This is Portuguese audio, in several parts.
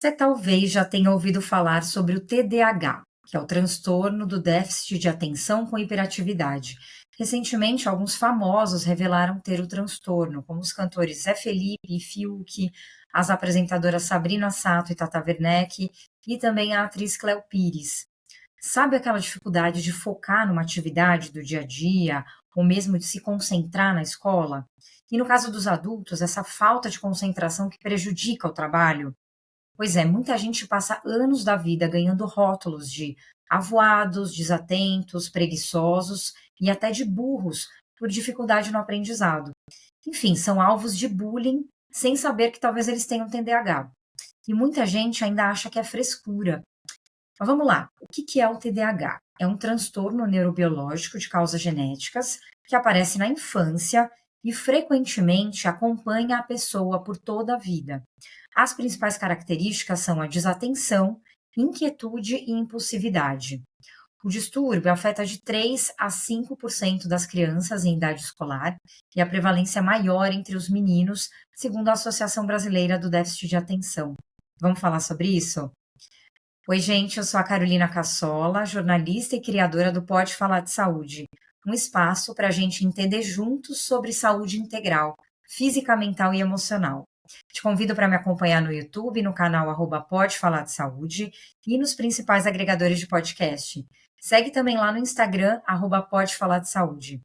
Você talvez já tenha ouvido falar sobre o TDAH, que é o transtorno do déficit de atenção com hiperatividade. Recentemente, alguns famosos revelaram ter o transtorno, como os cantores Zé Felipe e Fiuk, as apresentadoras Sabrina Sato e Tata Werneck, e também a atriz Cleo Pires. Sabe aquela dificuldade de focar numa atividade do dia a dia, ou mesmo de se concentrar na escola? E no caso dos adultos, essa falta de concentração que prejudica o trabalho? Pois é, muita gente passa anos da vida ganhando rótulos de avoados, desatentos, preguiçosos e até de burros por dificuldade no aprendizado. Enfim, são alvos de bullying sem saber que talvez eles tenham TDAH. E muita gente ainda acha que é frescura. Mas vamos lá, o que é o TDAH? É um transtorno neurobiológico de causas genéticas que aparece na infância e frequentemente acompanha a pessoa por toda a vida. As principais características são a desatenção, inquietude e impulsividade. O distúrbio afeta de 3 a 5% das crianças em idade escolar e a prevalência é maior entre os meninos, segundo a Associação Brasileira do Déficit de Atenção. Vamos falar sobre isso? Oi, gente, eu sou a Carolina Cassola, jornalista e criadora do Pode Falar de Saúde, um espaço para a gente entender juntos sobre saúde integral, física, mental e emocional. Te convido para me acompanhar no YouTube, no canal Pode Falar de Saúde e nos principais agregadores de podcast. Segue também lá no Instagram, Pode Falar de Saúde.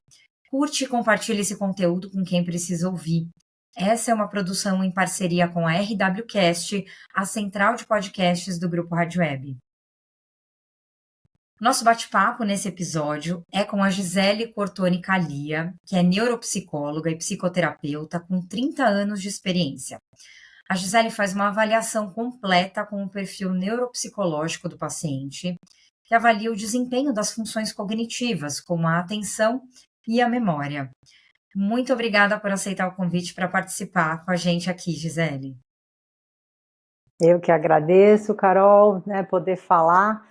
Curte e compartilhe esse conteúdo com quem precisa ouvir. Essa é uma produção em parceria com a RWCast, a central de podcasts do Grupo Rádio Web. Nosso bate-papo nesse episódio é com a Gisele Cortoni Calia, que é neuropsicóloga e psicoterapeuta com 30 anos de experiência. A Gisele faz uma avaliação completa com o perfil neuropsicológico do paciente, que avalia o desempenho das funções cognitivas, como a atenção e a memória. Muito obrigada por aceitar o convite para participar com a gente aqui, Gisele. Eu que agradeço, Carol, poder falar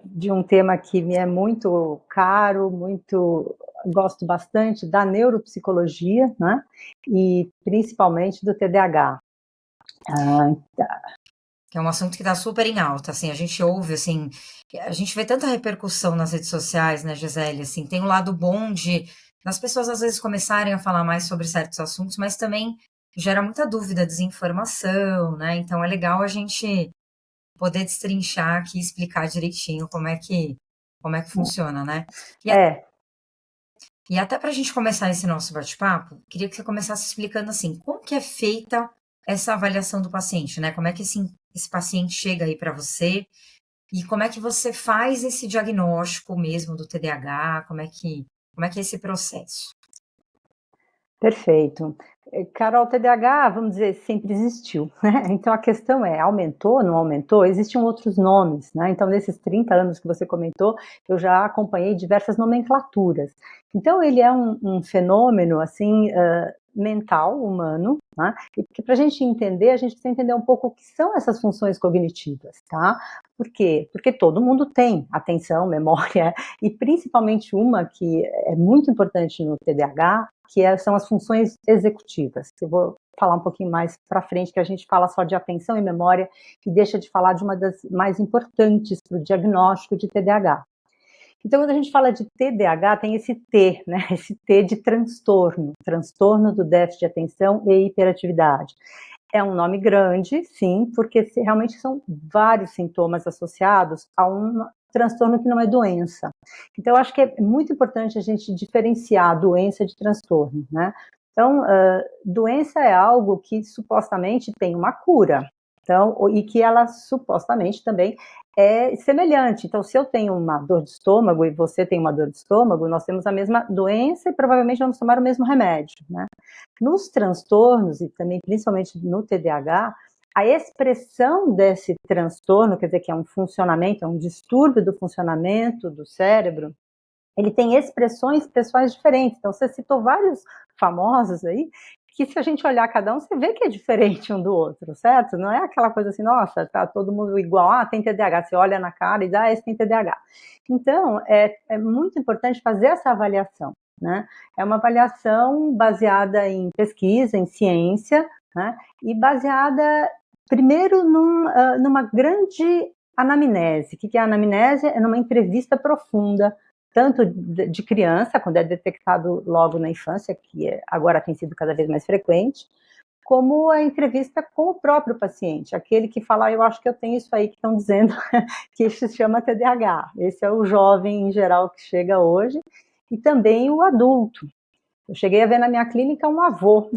de um tema que me é muito caro, gosto bastante da neuropsicologia, né? E principalmente do TDAH. Que é um assunto que está super em alta, assim, a gente ouve, assim, a gente vê tanta repercussão nas redes sociais, né, Gisele, assim, tem um lado bom das pessoas às vezes começarem a falar mais sobre certos assuntos, mas também gera muita dúvida, desinformação, né, então é legal a gente poder destrinchar aqui e explicar direitinho como é que funciona, né. E até para a gente começar esse nosso bate-papo, queria que você começasse explicando, assim, como que é feita essa avaliação do paciente, né, como é que esse paciente chega aí para você e como é que você faz esse diagnóstico mesmo do TDAH, como é que é esse processo? Perfeito. Carol, TDAH, vamos dizer, sempre existiu, né? Então a questão é, aumentou, não aumentou? Existiam outros nomes, né? Então nesses 30 anos que você comentou, eu já acompanhei diversas nomenclaturas. Então ele é um fenômeno, assim, mental, humano, né? E porque para a gente entender, a gente precisa entender um pouco o que são essas funções cognitivas, tá? Por quê? Porque todo mundo tem atenção, memória, e principalmente uma que é muito importante no TDAH, são as funções executivas, que eu vou falar um pouquinho mais para frente, que a gente fala só de atenção e memória, e deixa de falar de uma das mais importantes para o diagnóstico de TDAH. Então, quando a gente fala de TDAH, tem esse T, né? Esse T de transtorno do déficit de atenção e hiperatividade. É um nome grande, sim, porque realmente são vários sintomas associados a um transtorno que não é doença. Então, eu acho que é muito importante a gente diferenciar a doença de transtorno, né? Então, doença é algo que supostamente tem uma cura, então, e que ela supostamente também é semelhante. Então, se eu tenho uma dor de estômago e você tem uma dor de estômago, nós temos a mesma doença e provavelmente vamos tomar o mesmo remédio, né? Nos transtornos, e também principalmente no TDAH, a expressão desse transtorno, quer dizer, que é um funcionamento, é um distúrbio do funcionamento do cérebro, ele tem expressões pessoais diferentes. Então, você citou vários famosos aí, que se a gente olhar cada um, você vê que é diferente um do outro, certo? Não é aquela coisa assim, nossa, tá todo mundo igual, tem TDAH, você olha na cara e diz, esse tem TDAH. Então, é muito importante fazer essa avaliação, né? É uma avaliação baseada em pesquisa, em ciência, né? E baseada Primeiro, numa grande anamnese. O que é a anamnese? É numa entrevista profunda, tanto de criança, quando é detectado logo na infância, agora tem sido cada vez mais frequente, como a entrevista com o próprio paciente, aquele que fala, eu acho que eu tenho isso aí que estão dizendo que se chama TDAH. Esse é o jovem, em geral, que chega hoje, e também o adulto. Eu cheguei a ver na minha clínica um avô,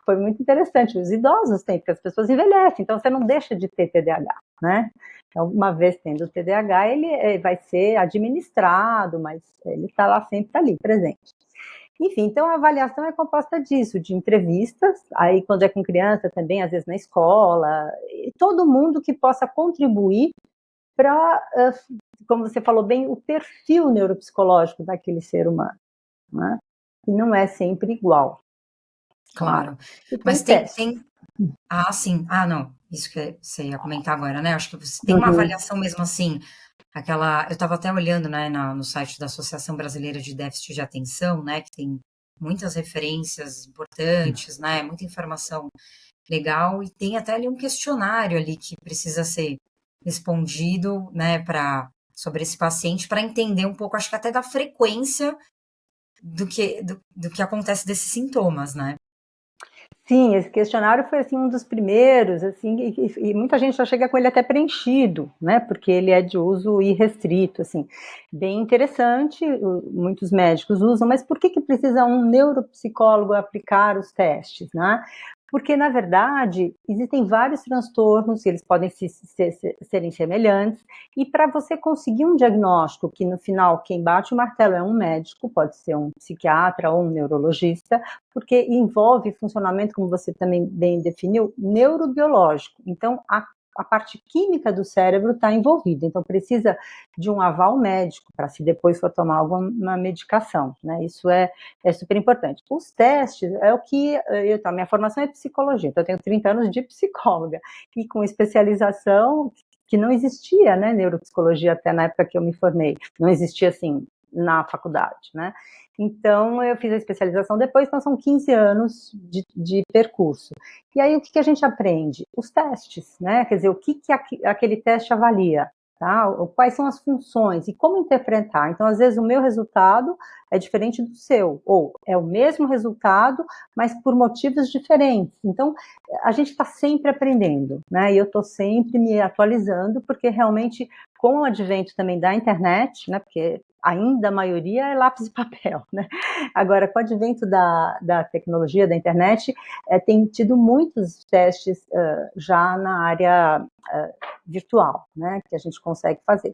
foi muito interessante, os idosos têm, porque as pessoas envelhecem, então você não deixa de ter TDAH, né? Então, uma vez tendo o TDAH, ele vai ser administrado, mas ele está lá sempre ali, presente. Enfim, então a avaliação é composta disso, de entrevistas, aí quando é com criança também, às vezes na escola, e todo mundo que possa contribuir para, como você falou bem, o perfil neuropsicológico daquele ser humano, né? E não é sempre igual. Claro. E tem Mas teste. Ah, sim. Ah, não. Isso que você ia comentar agora, né? Acho que você tem uma Uhum. avaliação mesmo assim, eu estava até olhando, né, no site da Associação Brasileira de Déficit de Atenção, né, que tem muitas referências importantes, né, muita informação legal, e tem até ali um questionário ali que precisa ser respondido, né, sobre esse paciente, para entender um pouco, acho que até da frequência do que acontece desses sintomas, né? Sim, esse questionário foi assim um dos primeiros, assim, e muita gente já chega com ele até preenchido, né? Porque ele é de uso irrestrito, assim, bem interessante. Muitos médicos usam, mas por que precisa um neuropsicólogo aplicar os testes, né? Porque, na verdade, existem vários transtornos, eles podem serem semelhantes, e para você conseguir um diagnóstico, que no final quem bate o martelo é um médico, pode ser um psiquiatra ou um neurologista, porque envolve funcionamento, como você também bem definiu, neurobiológico. Então, a parte química do cérebro está envolvida, então precisa de um aval médico para se depois for tomar alguma medicação, né? Isso é super importante. Os testes é o que, a minha formação é psicologia, então eu tenho 30 anos de psicóloga, e com especialização que não existia, né, neuropsicologia até na época que eu me formei, não existia assim na faculdade, né? Então, eu fiz a especialização depois, então são 15 anos de percurso. E aí, o que a gente aprende? Os testes, né? Quer dizer, o que aquele teste avalia, tá? Quais são as funções e como interpretar. Então, às vezes, o meu resultado é diferente do seu, ou é o mesmo resultado, mas por motivos diferentes. Então, a gente está sempre aprendendo, né? E eu estou sempre me atualizando, porque realmente, com o advento também da internet, né? Porque ainda a maioria é lápis e papel, né? Agora, com o advento da tecnologia, da internet, tem tido muitos testes já na área virtual, né? Que a gente consegue fazer.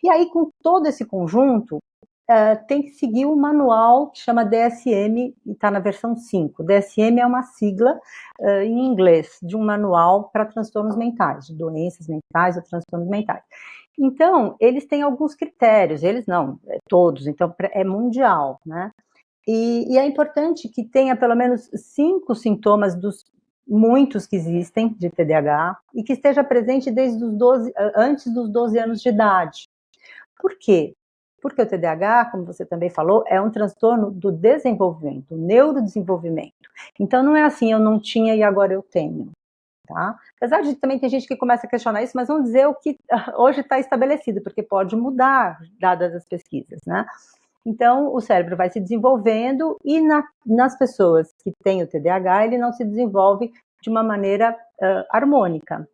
E aí, com todo esse conjunto, tem que seguir o manual que chama DSM, e está na versão 5. DSM é uma sigla em inglês de um manual para transtornos mentais, de doenças mentais ou transtornos mentais. Então, eles têm alguns critérios, eles não, todos, então é mundial, né? E é importante que tenha pelo menos 5 sintomas dos muitos que existem de TDAH e que esteja presente desde os 12, antes dos 12 anos de idade. Por quê? Porque o TDAH, como você também falou, é um transtorno do desenvolvimento, neurodesenvolvimento. Então não é assim, eu não tinha e agora eu tenho. Tá? Apesar de também ter gente que começa a questionar isso, mas vamos dizer o que hoje está estabelecido, porque pode mudar, dadas as pesquisas, né? Então, o cérebro vai se desenvolvendo e nas pessoas que têm o TDAH, ele não se desenvolve de uma maneira harmônica,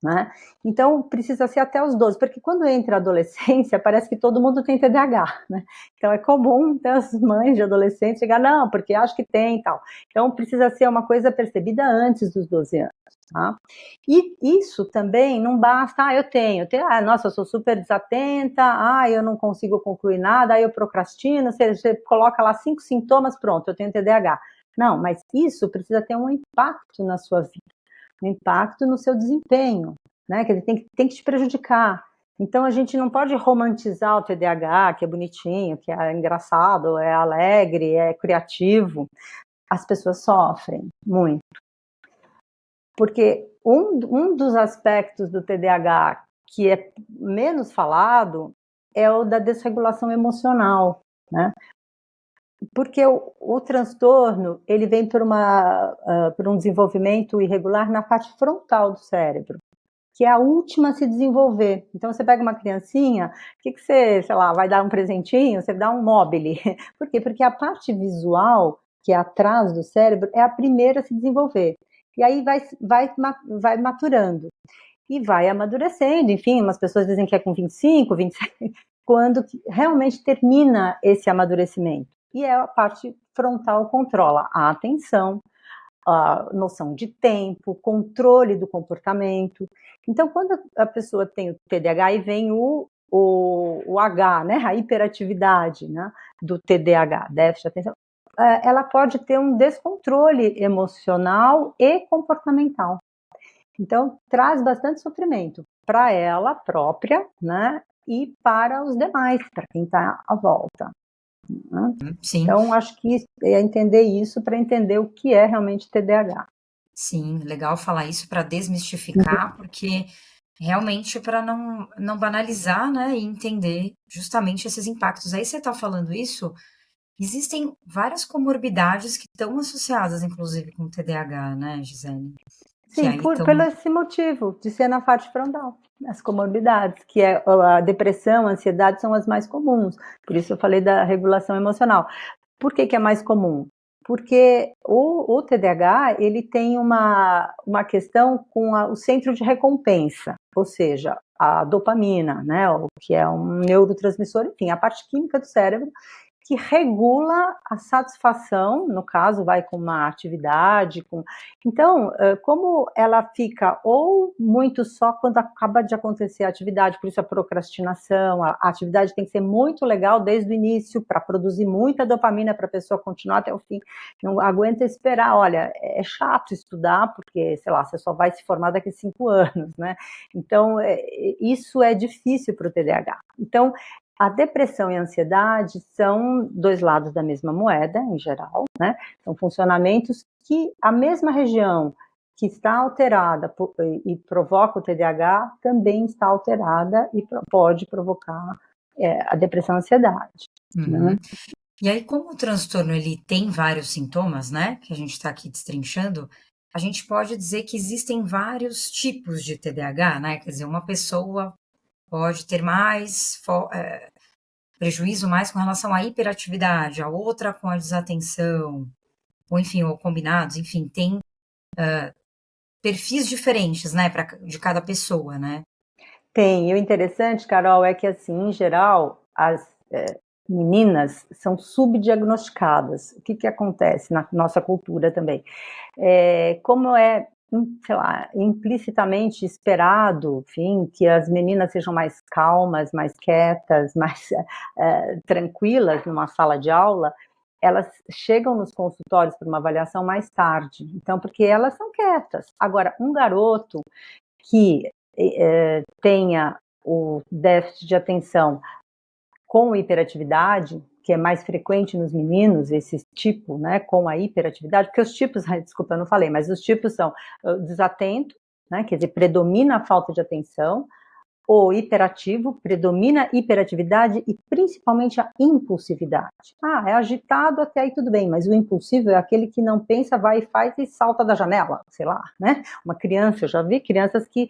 né? Então, precisa ser até os 12, porque quando entra a adolescência, parece que todo mundo tem TDAH, né? Então, é comum ter as mães de adolescentes chegar, não, porque acho que tem e tal. Então, precisa ser uma coisa percebida antes dos 12 anos, tá? E isso também não basta, eu tenho, nossa, eu sou super desatenta, eu não consigo concluir nada, eu procrastino, você coloca lá 5 sintomas, pronto, eu tenho TDAH. Não, mas isso precisa ter um impacto na sua vida, um impacto no seu desempenho, né? Que ele tem que te prejudicar. Então, a gente não pode romantizar o TDAH, que é bonitinho, que é engraçado, é alegre, é criativo. As pessoas sofrem muito. Porque um dos aspectos do TDAH que é menos falado é o da desregulação emocional, né? porque o transtorno, ele vem por um desenvolvimento irregular na parte frontal do cérebro, que é a última a se desenvolver. Então você pega uma criancinha, o que você, sei lá, vai dar um presentinho, você dá um mobile. Por quê? Porque a parte visual, que é atrás do cérebro, é a primeira a se desenvolver. E aí vai maturando. E vai amadurecendo, enfim, umas pessoas dizem que é com 25, 26, quando realmente termina esse amadurecimento. E é a parte frontal controla a atenção, a noção de tempo, controle do comportamento. Então, quando a pessoa tem o TDAH, aí vem o H, né, a hiperatividade, né, do TDAH, déficit de atenção, ela pode ter um descontrole emocional e comportamental. Então, traz bastante sofrimento para ela própria, né, e para os demais, para quem está à volta. Né? Sim. Então, acho que é entender isso para entender o que é realmente TDAH. Sim, legal falar isso para desmistificar, porque realmente para não banalizar, né, e entender justamente esses impactos. Aí você está falando isso, existem várias comorbidades que estão associadas, inclusive, com o TDAH, né, Gisele? Que Sim, aí estão. pelo esse motivo de ser na parte frontal, as comorbidades, que é a depressão, a ansiedade são as mais comuns. Por isso eu falei da regulação emocional. Por que é mais comum? Porque o TDAH, ele tem uma questão com o centro de recompensa, ou seja, a dopamina, né, o que é um neurotransmissor, enfim, a parte química do cérebro que regula a satisfação, no caso, vai com uma atividade, então, como ela fica ou muito só quando acaba de acontecer a atividade, por isso a procrastinação, a atividade tem que ser muito legal desde o início, para produzir muita dopamina para a pessoa continuar até o fim, não aguenta esperar, olha, é chato estudar, porque, sei lá, você só vai se formar daqui a 5 anos, né, então, isso é difícil para o TDAH. Então, a depressão e a ansiedade são dois lados da mesma moeda, em geral, né? São funcionamentos que a mesma região que está alterada e provoca o TDAH também está alterada e pode provocar a depressão e a ansiedade. Uhum. Né? E aí, como o transtorno ele tem vários sintomas, né, que a gente está aqui destrinchando, a gente pode dizer que existem vários tipos de TDAH, né? Quer dizer, uma pessoa pode ter mais prejuízo mais com relação à hiperatividade, a outra com a desatenção, ou enfim, ou combinados, enfim, tem perfis diferentes, né, de cada pessoa, né? Tem, e o interessante, Carol, é que assim, em geral, as meninas são subdiagnosticadas. O que acontece na nossa cultura também? Como sei lá, implicitamente esperado, enfim, que as meninas sejam mais calmas, mais quietas, mais tranquilas numa sala de aula, elas chegam nos consultórios para uma avaliação mais tarde. Então, porque elas são quietas. Agora, um garoto que tenha o déficit de atenção com hiperatividade, que é mais frequente nos meninos, esse tipo, né, com a hiperatividade, porque os tipos, desculpa, eu não falei, mas os tipos são desatento, né, quer dizer, predomina a falta de atenção, o hiperativo, predomina a hiperatividade e principalmente a impulsividade. É agitado, até aí tudo bem, mas o impulsivo é aquele que não pensa, vai e faz e salta da janela, sei lá, né? Uma criança, eu já vi crianças que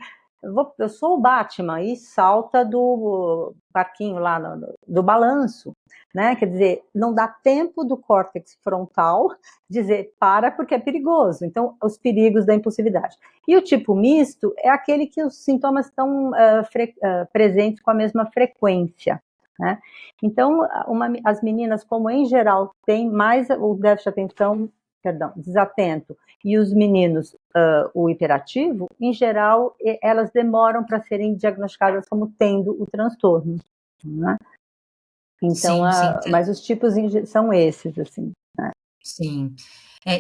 eu sou o Batman e salta do barquinho lá, do balanço, né? Quer dizer, não dá tempo do córtex frontal dizer para porque é perigoso. Então, os perigos da impulsividade. E o tipo misto é aquele que os sintomas estão presentes com a mesma frequência. Né? Então, as meninas, como em geral têm mais o déficit de atenção, desatento, e os meninos o hiperativo, em geral, elas demoram para serem diagnosticadas como tendo o transtorno. Né? Então, Sim, sim, mas os tipos são esses, assim. Né? sim.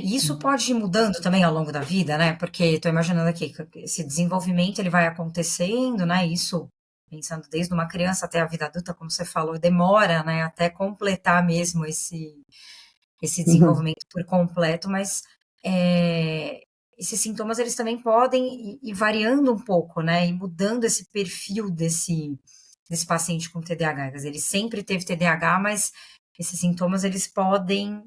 Isso pode ir mudando também ao longo da vida, né? Porque estou imaginando aqui que esse desenvolvimento ele vai acontecendo, né? Isso pensando desde uma criança até a vida adulta, como você falou, demora, né? Até completar mesmo esse Uhum. desenvolvimento por completo, mas esses sintomas eles também podem ir variando um pouco, né? E mudando esse perfil desse paciente com TDAH. Quer dizer, ele sempre teve TDAH, mas esses sintomas eles podem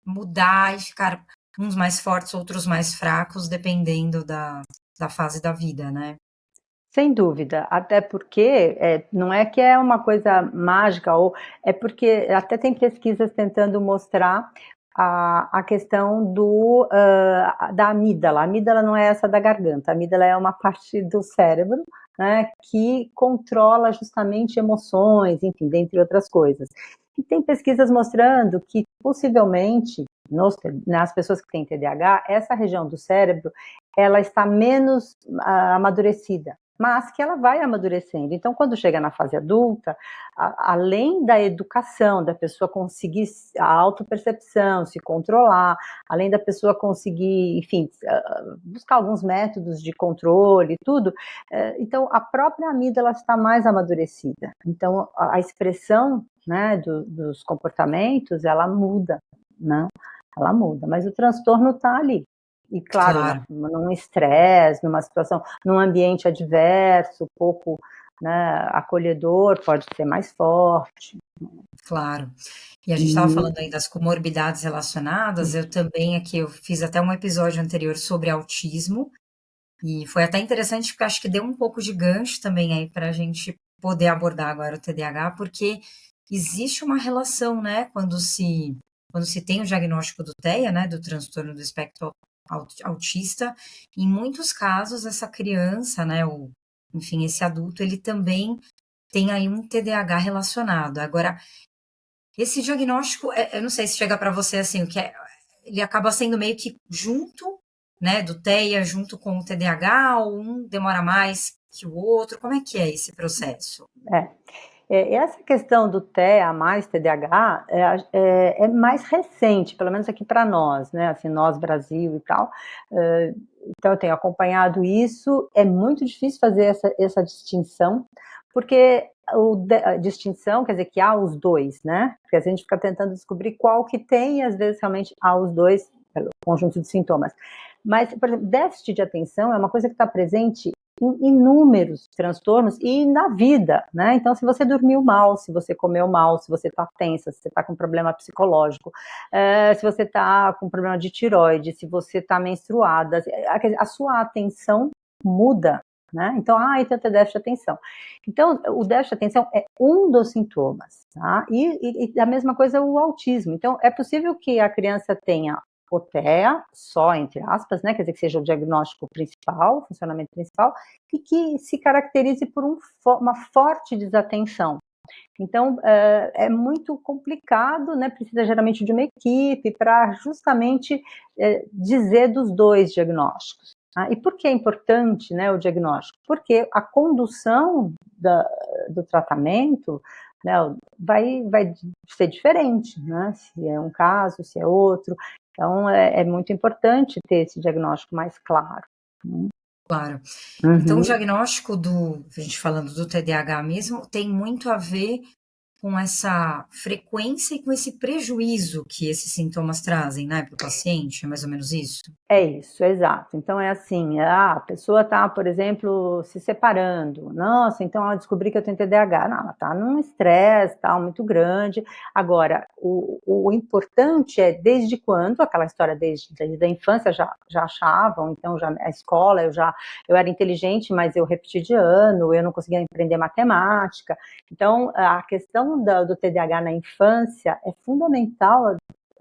mudar e ficar uns mais fortes, outros mais fracos, dependendo da fase da vida, né? Sem dúvida, até porque não é que é uma coisa mágica, ou é porque até tem pesquisas tentando mostrar a questão da amígdala. A amígdala não é essa da garganta, a amígdala é uma parte do cérebro, né, que controla justamente emoções, enfim, dentre outras coisas. E tem pesquisas mostrando que possivelmente nas pessoas que têm TDAH, essa região do cérebro ela está menos amadurecida, mas que ela vai amadurecendo. Então, quando chega na fase adulta, além da educação, da pessoa conseguir a autopercepção, se controlar, além da pessoa conseguir, enfim, buscar alguns métodos de controle e tudo, então a própria amígdala está mais amadurecida. Então, a expressão, né, dos comportamentos, ela muda, né? Ela muda, mas o transtorno está ali. E claro, Claro. num estresse, numa situação, num ambiente adverso, pouco, né, acolhedor, pode ser mais forte. Claro. E a gente estava falando aí das comorbidades relacionadas, eu também aqui, eu fiz até um episódio anterior sobre autismo, e foi até interessante porque acho que deu um pouco de gancho também aí para a gente poder abordar agora o TDAH, porque existe uma relação, né, quando se tem o diagnóstico do TEA, né, do transtorno do espectro autista, em muitos casos essa criança, né, ou enfim, esse adulto, ele também tem aí um TDAH relacionado. Agora, esse diagnóstico, eu não sei se chega para você assim, ele acaba sendo meio que junto, né, do TEA, junto com o TDAH, ou um demora mais que o outro? Como é que é esse processo? Essa questão do TEA mais TDAH é mais recente, pelo menos aqui para nós, né? Assim, nós, Brasil e tal. Então, eu tenho acompanhado isso. É muito difícil fazer essa distinção, porque a distinção quer dizer que há os dois, né? Porque a gente fica tentando descobrir qual que tem, e às vezes realmente há os dois, pelo conjunto de sintomas. Mas, por exemplo, déficit de atenção é uma coisa que está presente em inúmeros transtornos e na vida, né? Então, se você dormiu mal, se você comeu mal, se você está tensa, se você está com problema psicológico, se você está com problema de tireoide, se você está menstruada, a sua atenção muda, né? Então, então tem déficit de atenção. Então, o déficit de atenção é um dos sintomas, tá? E a mesma coisa o autismo. Então, é possível que a criança tenha o TEA, só entre aspas, né, quer dizer que seja o diagnóstico principal, o funcionamento principal, e que se caracterize por uma forte desatenção. Então, é muito complicado, né, precisa geralmente de uma equipe para justamente dizer dos dois diagnósticos. E por que é importante, né, o diagnóstico? Porque a condução do tratamento, né, vai ser diferente, né, se é um caso, se é outro. Então, é muito importante ter esse diagnóstico mais claro. Claro. Então, o Uhum. diagnóstico a gente falando do TDAH mesmo, tem muito a ver com essa frequência e com esse prejuízo que esses sintomas trazem, né, para o paciente, é mais ou menos isso? É isso, exato. Então é assim, a pessoa está, por exemplo, se separando. Nossa, então eu descobri que eu tenho TDAH. Não, ela está num estresse tal, muito grande. Agora, o importante é desde quando, aquela história desde a infância já achavam, então já a escola, eu era inteligente, mas eu repeti de ano, eu não conseguia aprender matemática. Então, a questão do TDAH na infância é fundamental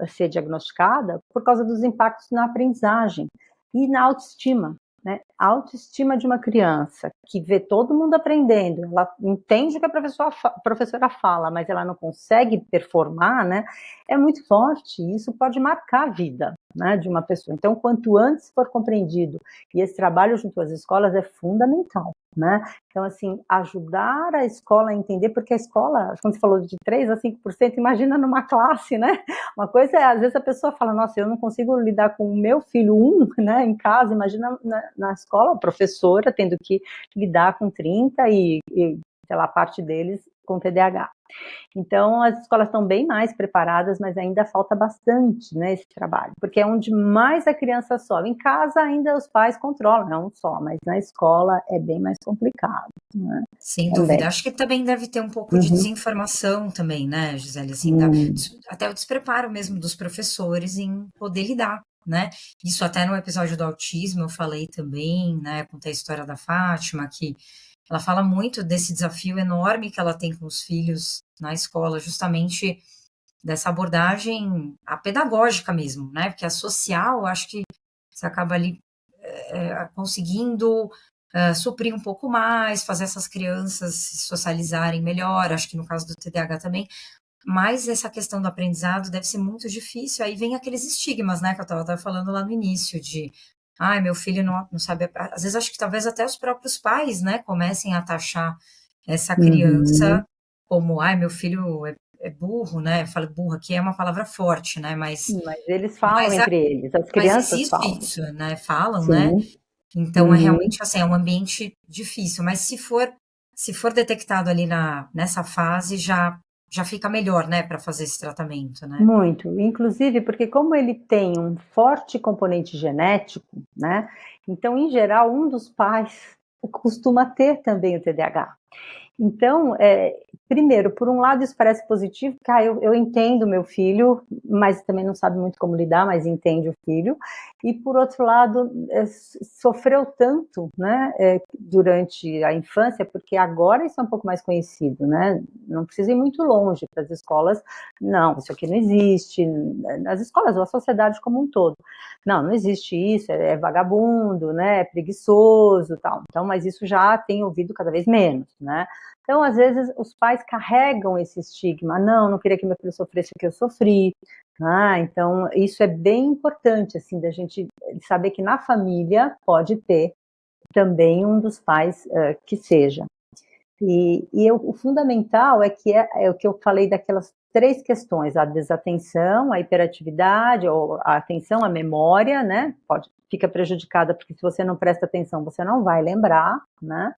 ser diagnosticada por causa dos impactos na aprendizagem e na autoestima. Né? A autoestima de uma criança que vê todo mundo aprendendo, ela entende o que a professora fala, mas ela não consegue performar, né? É muito forte e isso pode marcar a vida, né, de uma pessoa. Então, quanto antes for compreendido, e esse trabalho junto às escolas é fundamental. Né? Então, assim, ajudar a escola a entender, porque a escola, quando você falou de 3 a 5%, imagina numa classe, né? Uma coisa é, às vezes a pessoa fala, nossa, eu não consigo lidar com o meu filho, né, em casa, imagina na escola, a professora tendo que lidar com 30 e sei lá, parte deles com TDAH. Então, as escolas estão bem mais preparadas, mas ainda falta bastante, né, esse trabalho, porque é onde mais a criança sofre. Em casa ainda os pais controlam, não só, mas na escola é bem mais complicado, né? Sem Também. dúvida. Acho que também deve ter um pouco de Uhum. desinformação também, né, Gisele? Assim, Hum. até o despreparo mesmo dos professores em poder lidar, né? Isso até no episódio do autismo eu falei também, né? Contei a história da Fátima, que ela fala muito desse desafio enorme que ela tem com os filhos na escola, justamente dessa abordagem, a pedagógica mesmo, né? Porque a social, acho que você acaba ali conseguindo suprir um pouco mais, fazer essas crianças se socializarem melhor, acho que no caso do TDAH também, mas essa questão do aprendizado deve ser muito difícil, aí vem aqueles estigmas, né, que eu estava falando lá no início, de, ai, meu filho não sabe, às vezes acho que talvez até os próprios pais, né, comecem a taxar essa criança Uhum. como, ai, meu filho é burro, né, eu falo burro aqui é uma palavra forte, né, Mas eles falam mas, entre eles, as mas crianças existe falam. isso, né, falam, né, Sim. então é Uhum. realmente assim, é um ambiente difícil, mas se for detectado ali nessa fase, já fica melhor, né, para fazer esse tratamento, né? Muito, inclusive porque como ele tem um forte componente genético, né, então em geral um dos pais costuma ter também o TDAH. Então, primeiro, por um lado isso parece positivo, porque eu entendo meu filho, mas também não sabe muito como lidar, mas entende o filho, e por outro lado, sofreu tanto, né, durante a infância, porque agora isso é um pouco mais conhecido, né, não precisa ir muito longe para as escolas, não, isso aqui não existe, nas escolas, ou a sociedade como um todo, não existe isso, é vagabundo, né, é preguiçoso, tal, então, mas isso já tem ouvido cada vez menos, né, então, às vezes, os pais carregam esse estigma, não queria que meu filho sofresse o que eu sofri, então isso é bem importante, assim, da gente saber que na família pode ter também um dos pais que seja. E o fundamental é que é o que eu falei daquelas 3 questões, a desatenção, a hiperatividade, ou a atenção, a memória, né, fica prejudicada, porque se você não presta atenção, você não vai lembrar, né,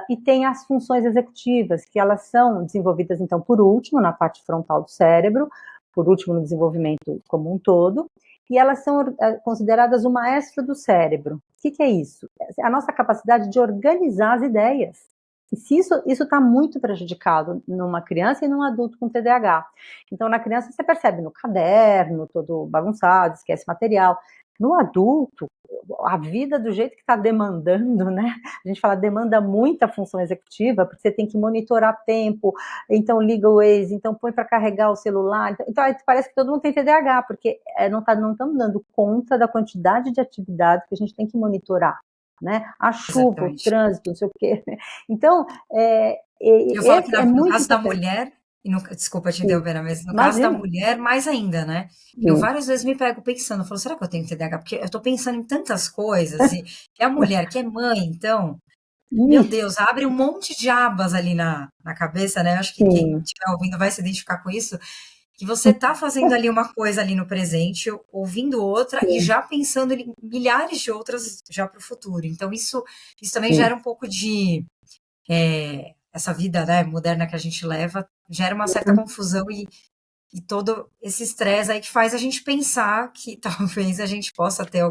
e tem as funções executivas, que elas são desenvolvidas, então, por último, na parte frontal do cérebro, por último no desenvolvimento como um todo, e elas são consideradas o maestro do cérebro. O que é isso? É a nossa capacidade de organizar as ideias. E se isso está muito prejudicado numa criança e num adulto com TDAH. Então, na criança, você percebe no caderno, todo bagunçado, esquece material. No adulto, a vida do jeito que está demandando, né? A gente fala demanda muita função executiva, porque você tem que monitorar tempo, então liga o Waze, então põe para carregar o celular. Então parece que todo mundo tem TDAH, porque não estamos dando conta da quantidade de atividades que a gente tem que monitorar, né? A chuva, o Exatamente. trânsito, não sei o quê. Então, Eu falo que esse é no muito caso da importante. mulher, desculpa te Sim, interromper, mas no caso da imagina. mulher, mais ainda, né? Eu Sim. várias vezes me pego pensando, eu falo, será que eu tenho TDAH? Porque eu tô pensando em tantas coisas, e é a mulher que é mãe, então, meu Isso, Deus, abre um monte de abas ali na cabeça, né? Eu acho que quem sim. estiver ouvindo vai se identificar com isso, que você tá fazendo ali uma coisa ali no presente, ouvindo outra e Sim, já pensando em milhares de outras já para o futuro. Então, isso também sim. gera um pouco de essa vida, né, moderna que a gente leva, gera uma certa confusão e todo esse estresse aí que faz a gente pensar que talvez a gente possa ter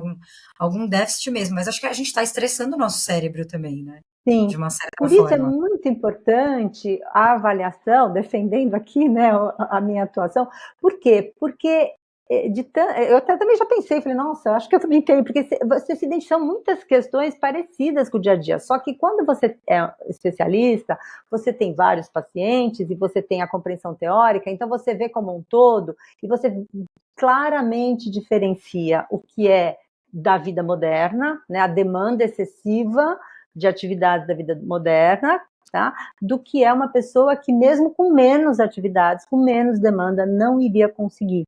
algum déficit mesmo. Mas acho que a gente está estressando o nosso cérebro também, né? De Sim, uma certa por isso é forma. muito importante a avaliação, defendendo aqui, né, a minha atuação, por quê? Porque eu até também já pensei, falei, nossa, acho que eu também tenho, porque você se identifica muitas questões parecidas com o dia a dia, só que quando você é especialista, você tem vários pacientes e você tem a compreensão teórica, então você vê como um todo e você claramente diferencia o que é da vida moderna, né, a demanda excessiva de atividades da vida moderna, tá? Do que é uma pessoa que mesmo com menos atividades, com menos demanda, não iria conseguir.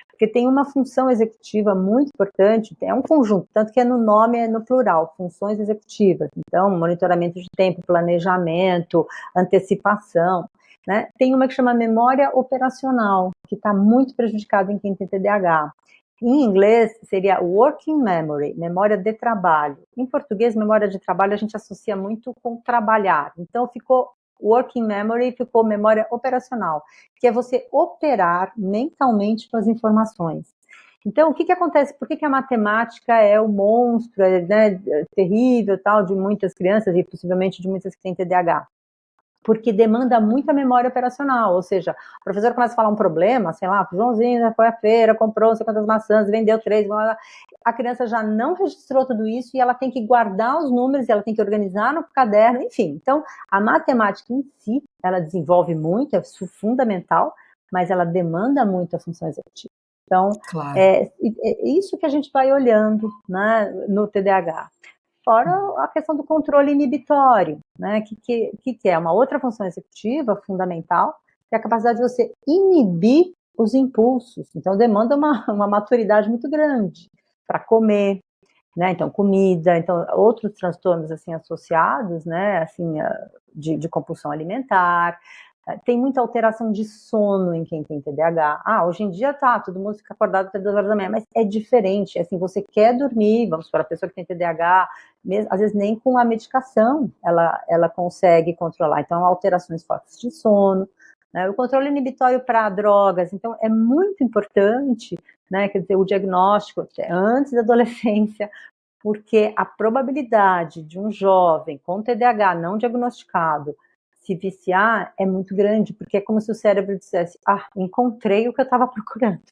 Porque tem uma função executiva muito importante, é um conjunto, tanto que no nome é no plural, funções executivas. Então, monitoramento de tempo, planejamento, antecipação. Né? Tem uma que chama memória operacional, que está muito prejudicada em quem tem TDAH. Em inglês, seria working memory, memória de trabalho. Em português, memória de trabalho a gente associa muito com trabalhar. Então, ficou working memory ficou memória operacional, que é você operar mentalmente com as informações. Então, o que acontece? Por que a matemática é o monstro, né, terrível, tal, de muitas crianças e possivelmente de muitas que têm TDAH? Porque demanda muita memória operacional, ou seja, o professor começa a falar um problema, sei lá, o Joãozinho foi à feira, comprou não sei quantas maçãs, vendeu 3, blá, blá, a criança já não registrou tudo isso e ela tem que guardar os números, ela tem que organizar no caderno, enfim. Então, a matemática em si, ela desenvolve muito, é fundamental, mas ela demanda muito a função executiva. Então, Claro. é isso que a gente vai olhando, né, no TDAH. Fora a questão do controle inibitório, né, que é uma outra função executiva fundamental, que é a capacidade de você inibir os impulsos. Então, demanda uma maturidade muito grande para comer, né, então, comida, então, outros transtornos, assim, associados, né, assim, de compulsão alimentar. Tem muita alteração de sono em quem tem TDAH. Hoje em dia todo mundo fica acordado até 2 horas da manhã, mas é diferente, assim, você quer dormir, vamos para a pessoa que tem TDAH, mesmo, às vezes nem com a medicação ela consegue controlar, então alterações fortes de sono, né? O controle inibitório para drogas, então é muito importante, né, quer dizer, o diagnóstico antes da adolescência, porque a probabilidade de um jovem com TDAH não diagnosticado se viciar é muito grande, porque é como se o cérebro dissesse, encontrei o que eu estava procurando.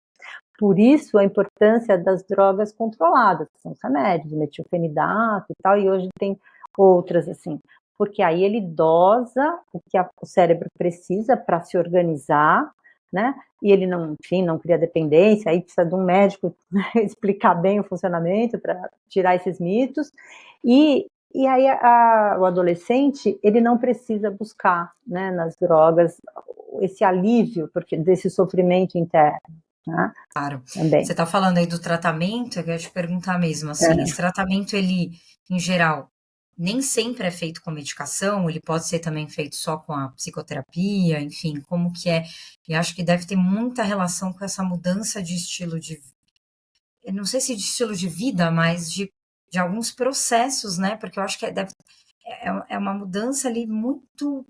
Por isso, a importância das drogas controladas, que são os remédios, metilfenidato e tal, e hoje tem outras, assim, porque aí ele dosa o que o cérebro precisa para se organizar, né, e ele não, enfim, não cria dependência, aí precisa de um médico, né, explicar bem o funcionamento para tirar esses mitos, e aí o adolescente, ele não precisa buscar, né, nas drogas esse alívio desse sofrimento interno, né? Claro. Também. Você está falando aí do tratamento, eu queria te perguntar mesmo, assim, esse tratamento, ele, em geral, nem sempre é feito com medicação, ele pode ser também feito só com a psicoterapia, enfim, como que é? E acho que deve ter muita relação com essa mudança de estilo eu não sei se de estilo de vida, mas de alguns processos, né? Porque eu acho que é uma mudança ali muito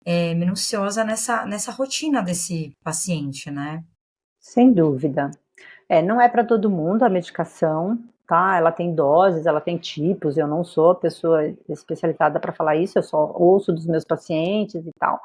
minuciosa nessa rotina desse paciente, né? Sem dúvida. Não é para todo mundo a medicação, tá? Ela tem doses, ela tem tipos. Eu não sou a pessoa especializada para falar isso, eu só ouço dos meus pacientes e tal.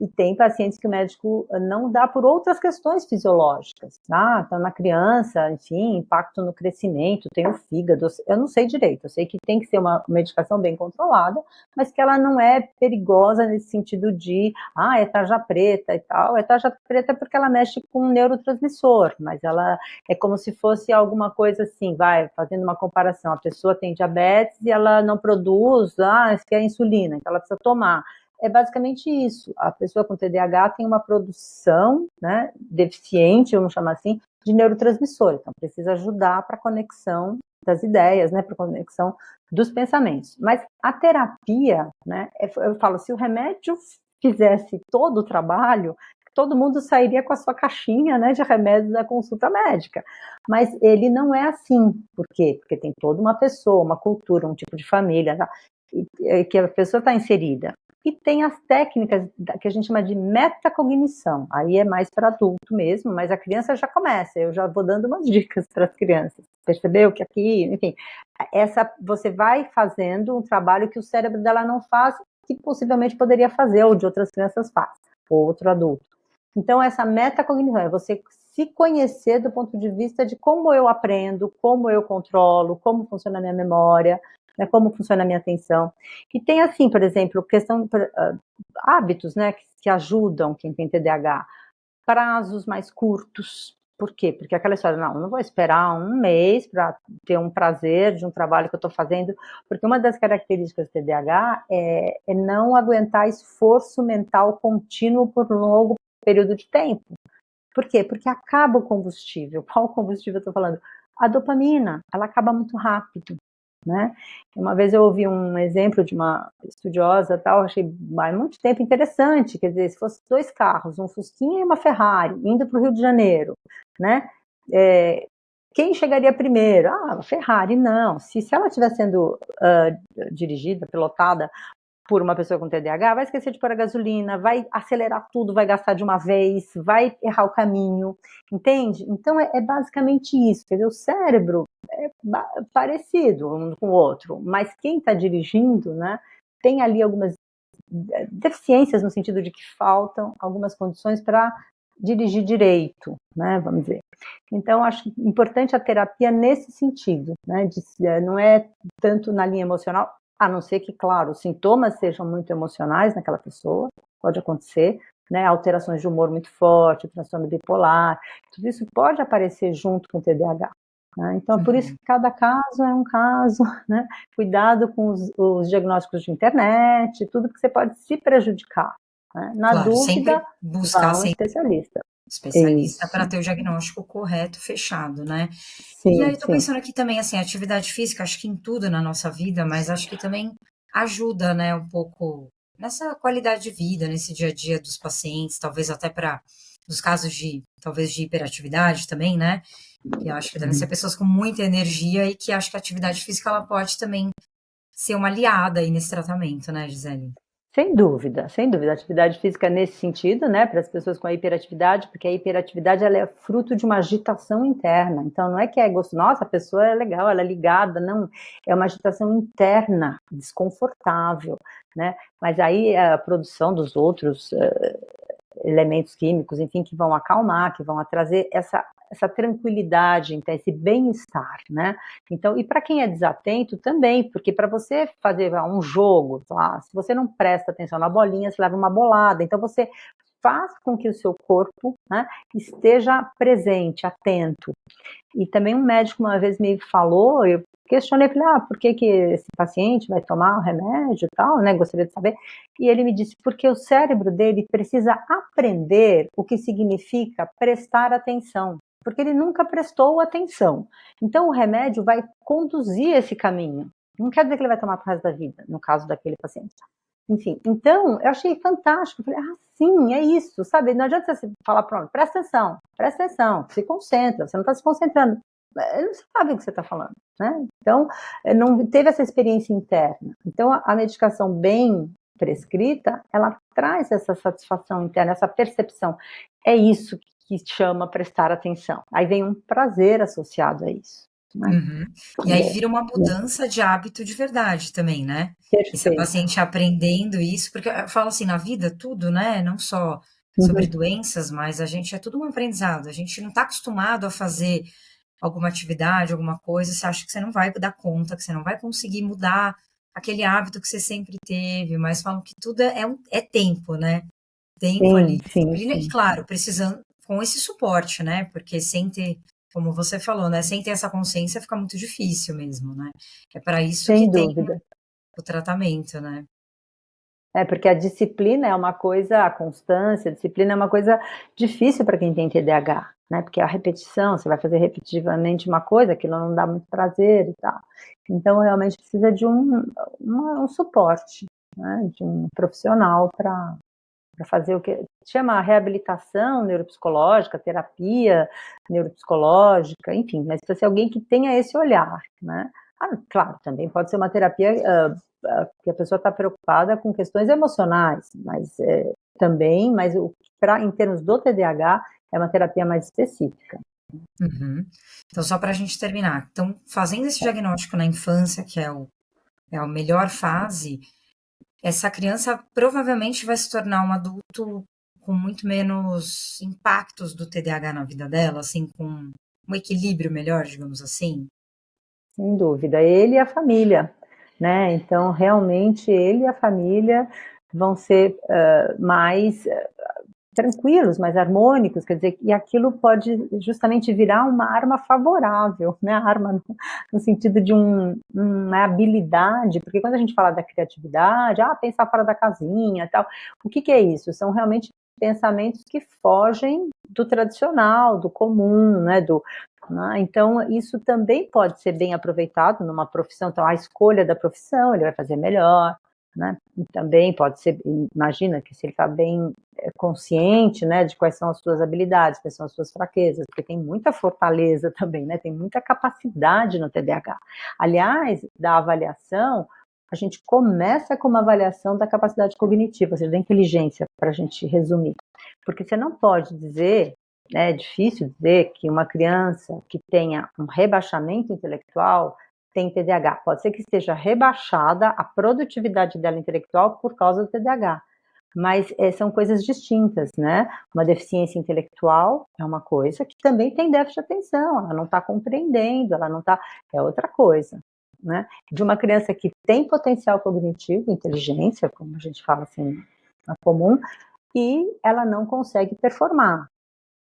E tem pacientes que o médico não dá por outras questões fisiológicas, tá? Então, na criança, enfim, impacto no crescimento, tem o fígado, eu não sei direito, eu sei que tem que ser uma medicação bem controlada, mas que ela não é perigosa nesse sentido de, é tarja preta e tal. É tarja preta porque ela mexe com um neurotransmissor, mas ela é como se fosse alguma coisa assim, fazendo uma comparação, a pessoa tem diabetes e ela não produz, isso é insulina, então ela precisa tomar. É basicamente isso. A pessoa com TDAH tem uma produção, né, deficiente, vamos chamar assim, de neurotransmissor. Então, precisa ajudar para a conexão das ideias, né, para a conexão dos pensamentos. Mas a terapia, né, eu falo, se o remédio fizesse todo o trabalho, todo mundo sairia com a sua caixinha, né, de remédios da consulta médica. Mas ele não é assim. Por quê? Porque tem toda uma pessoa, uma cultura, um tipo de família, tá? Que a pessoa está inserida. E tem as técnicas que a gente chama de metacognição, aí é mais para adulto mesmo, mas a criança já começa, eu já vou dando umas dicas para as crianças, percebeu que aqui, enfim, você vai fazendo um trabalho que o cérebro dela não faz, que possivelmente poderia fazer, ou de outras crianças faz, ou outro adulto. Então essa metacognição é você se conhecer do ponto de vista de como eu aprendo, como eu controlo, como funciona a minha memória, né, como funciona a minha atenção. E tem assim, por exemplo, hábitos, né, que ajudam quem tem TDAH, prazos mais curtos. Por quê? Porque aquela história, não vou esperar um mês para ter um prazer de um trabalho que eu estou fazendo, porque uma das características do TDAH é não aguentar esforço mental contínuo por um longo período de tempo. Por quê? Porque acaba o combustível. Qual combustível eu estou falando? A dopamina, ela acaba muito rápido, né? Uma vez eu ouvi um exemplo de uma estudiosa, tal, achei há muito tempo interessante, quer dizer, se fosse 2 carros, um Fusquinha e uma Ferrari, indo para o Rio de Janeiro, né? Quem chegaria primeiro? A Ferrari, não. Se ela estiver sendo dirigida, pilotada por uma pessoa com TDAH, vai esquecer de pôr a gasolina, vai acelerar tudo, vai gastar de uma vez, vai errar o caminho, entende? Então é basicamente isso, quer dizer, o cérebro é parecido um com o outro, mas quem está dirigindo, né, tem ali algumas deficiências no sentido de que faltam algumas condições para dirigir direito, né, vamos dizer. Então, acho importante a terapia nesse sentido, né, não é tanto na linha emocional, a não ser que, claro, os sintomas sejam muito emocionais naquela pessoa, pode acontecer, né, alterações de humor muito forte, transtorno bipolar, tudo isso pode aparecer junto com o TDAH. Né? Então, por isso que cada caso é um caso, né? Cuidado com os diagnósticos de internet, tudo que você pode se prejudicar. Né? Na Claro, dúvida, sempre buscar vá a um sempre especialista. especialista para Isso. ter o diagnóstico correto, fechado, né? E aí Sim, eu tô sim. pensando aqui também, assim, atividade física, acho que em tudo na nossa vida, mas acho que também ajuda, né, um pouco nessa qualidade de vida, nesse dia a dia dos pacientes, talvez até para os casos de, talvez de hiperatividade também, né? Que eu acho que devem ser pessoas com muita energia e que acho que a atividade física ela pode também ser uma aliada aí nesse tratamento, né, Gisele? Sem dúvida, sem dúvida. Atividade física nesse sentido, né, para as pessoas com a hiperatividade, porque a hiperatividade ela é fruto de uma agitação interna. Então, não é que é gosto, nossa, a pessoa é legal, ela é ligada, não. É uma agitação interna, desconfortável, né? Mas aí a produção dos outros elementos químicos, enfim, que vão acalmar, que vão trazer essa tranquilidade, então, esse bem-estar, né? Então, e para quem é desatento também, porque para você fazer um jogo, tá? Se você não presta atenção na bolinha, você leva uma bolada. Então, você faz com que o seu corpo, né, esteja presente, atento. E também um médico uma vez me falou, eu questionei, falei, por que esse paciente vai tomar o remédio e tal, né, gostaria de saber. E ele me disse, porque o cérebro dele precisa aprender o que significa prestar atenção, porque ele nunca prestou atenção. Então o remédio vai conduzir esse caminho. Não quer dizer que ele vai tomar pro resto da vida, no caso daquele paciente. Enfim, então, eu achei fantástico. Eu falei, sim, é isso, sabe? Não adianta você falar, pronto, presta atenção, se concentra, você não está se concentrando. Ele não sabe o que você está falando, né? Então, não teve essa experiência interna. Então, a medicação bem prescrita, ela traz essa satisfação interna, essa percepção. É isso que chama prestar atenção. Aí vem um prazer associado a isso. Né? Uhum. E aí vira uma mudança de hábito de verdade também, né? Esse Perfeito. paciente aprendendo isso, porque eu falo assim, na vida, tudo, né? Não só sobre Uhum. doenças, mas a gente é tudo um aprendizado. A gente não está acostumado a fazer alguma atividade, alguma coisa, você acha que você não vai dar conta, que você não vai conseguir mudar aquele hábito que você sempre teve, mas falam que tudo é tempo, né? Tempo ali, Sim, sim, disciplina, e sim. claro, precisando, com esse suporte, né? Porque sem ter, como você falou, né? Sem ter essa consciência fica muito difícil mesmo, né? É para isso que Sem tem dúvida. o tratamento, né? É, porque a disciplina é uma coisa, a constância, a disciplina é uma coisa difícil para quem tem TDAH, né? Porque a repetição, você vai fazer repetitivamente uma coisa, aquilo não dá muito prazer e tal. Então, realmente precisa de um suporte, né? De um profissional para fazer o que chama reabilitação neuropsicológica, terapia neuropsicológica, enfim, mas precisa ser alguém que tenha esse olhar, né? Claro, também pode ser uma terapia que a pessoa está preocupada com questões emocionais, mas também, mas em termos do TDAH, é uma terapia mais específica. Uhum. Então, só para a gente terminar, então, fazendo esse diagnóstico na infância, que é a melhor fase, essa criança provavelmente vai se tornar um adulto com muito menos impactos do TDAH na vida dela, assim, com um equilíbrio melhor, digamos assim. Sem dúvida, ele e a família, né? Então, realmente, ele e a família vão ser mais tranquilos, mais harmônicos, quer dizer, e aquilo pode justamente virar uma arma favorável, né? Arma no sentido de uma habilidade, porque quando a gente fala da criatividade, pensar fora da casinha, tal, o que é isso? São realmente pensamentos que fogem do tradicional, do comum, né? Então, isso também pode ser bem aproveitado numa profissão, então a escolha da profissão, ele vai fazer melhor, né? E também pode ser, imagina que se ele está bem consciente, né, de quais são as suas habilidades, quais são as suas fraquezas, porque tem muita fortaleza também, né, tem muita capacidade no TDAH. Aliás, da avaliação, a gente começa com uma avaliação da capacidade cognitiva, ou seja, da inteligência, para a gente resumir. Porque você não pode dizer, né, é difícil dizer que uma criança que tenha um rebaixamento intelectual tem TDAH. Pode ser que esteja rebaixada a produtividade dela intelectual por causa do TDAH. Mas são coisas distintas, né? Uma deficiência intelectual é uma coisa que também tem déficit de atenção, ela não está compreendendo, ela não está. É outra coisa, né? De uma criança que tem potencial cognitivo, inteligência, como a gente fala assim, na comum, e ela não consegue performar,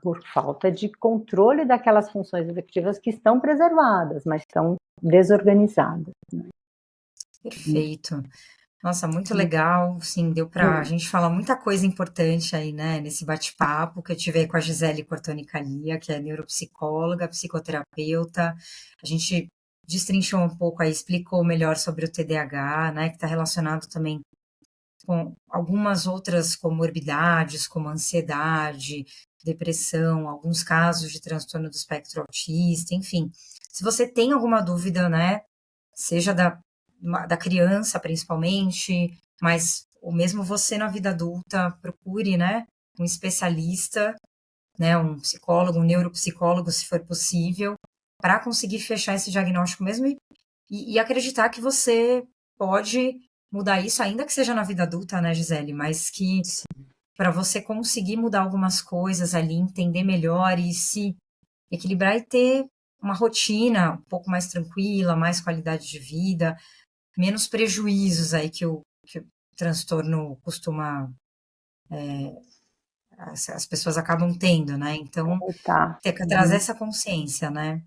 por falta de controle daquelas funções executivas que estão preservadas, mas estão desorganizadas. Né? Perfeito. Nossa, muito legal, sim, deu para a gente falar muita coisa importante aí, né, nesse bate-papo que eu tive aí com a Gisele Cortoni Calia, que é neuropsicóloga, psicoterapeuta. A gente destrinchou um pouco aí, explicou melhor sobre o TDAH, né, que está relacionado também com algumas outras comorbidades, como ansiedade, depressão, alguns casos de transtorno do espectro autista, enfim. Se você tem alguma dúvida, né, seja da criança, principalmente, mas ou mesmo você na vida adulta, procure, né, um especialista, né, um psicólogo, um neuropsicólogo, se for possível, para conseguir fechar esse diagnóstico mesmo e acreditar que você pode mudar isso, ainda que seja na vida adulta, né, Gisele, mas que para você conseguir mudar algumas coisas ali, entender melhor e se equilibrar e ter uma rotina um pouco mais tranquila, mais qualidade de vida, menos prejuízos aí que o transtorno costuma, as pessoas acabam tendo, né? Então, Tá. ter que trazer essa consciência, né?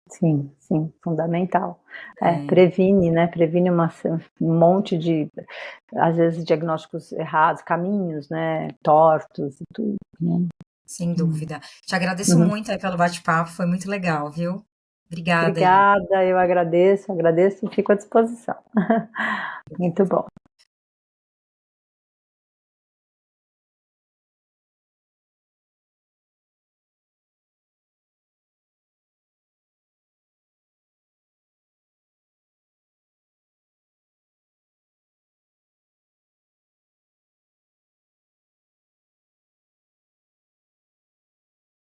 Sim, sim, fundamental. Previne, né? Previne um monte de, às vezes, diagnósticos errados, caminhos, né? Tortos e tudo. Né? Sem dúvida. Te agradeço Uhum. muito aí pelo bate-papo, foi muito legal, viu? Obrigada aí. Obrigada, eu agradeço e fico à disposição. Muito bom.